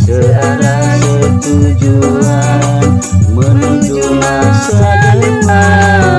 searah setujuan menuju masa depan.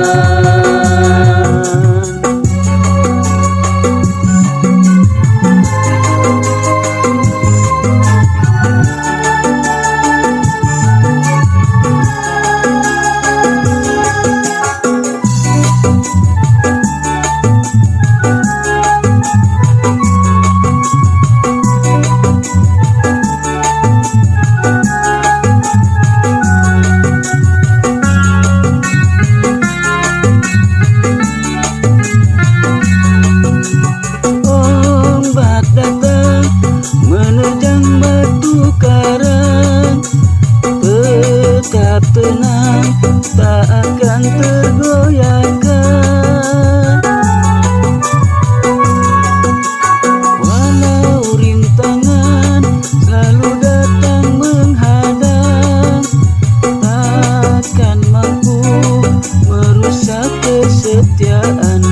Tetap tenang, tak akan tergoyahkan. Walau rintangan selalu datang menghadang, takkan mampu merusak kesetiaan.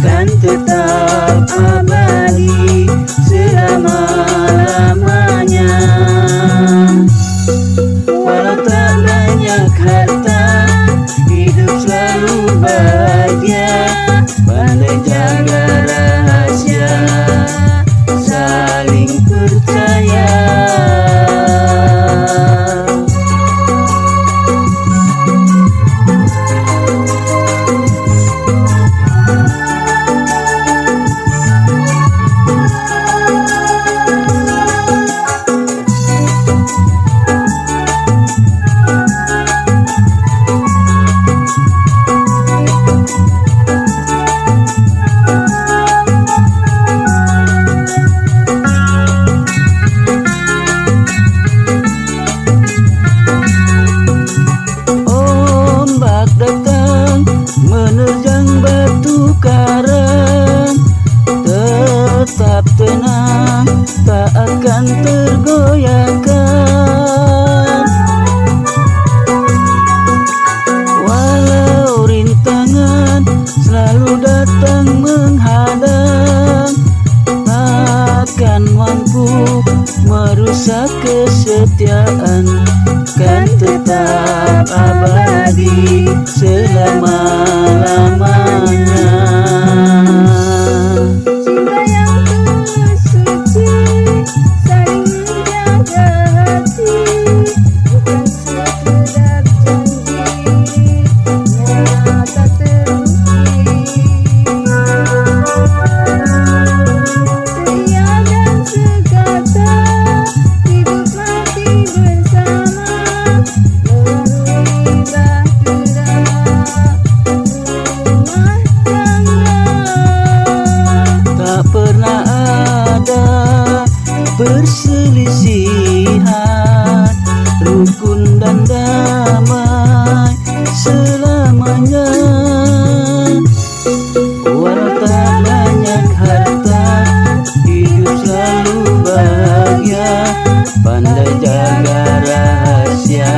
Kan tetap abadi selama-lamanya. Walau tak banyak harta, hidup selalu bahagia. Pandai jaga rahasia, saling percaya. Menerjang batu karang, tetap tenang, tak akan tergoyahkan. Walau rintangan selalu datang menghadang, takkan mampu merusak kesetiaan. Kan tetap abadi selama-lamanya. Cinta yang tulus suci, saling menjaga hati, bukan sekedar janji, nyata terbukti. Setia dan sekata, hidup mati bersama, melalui bahtera rumah tangga. Tak pernah ada perselisihan, rukun dan damai selamanya. Walau tak banyak harta, hidup selalu bahagia. Pandai jaga rahasia,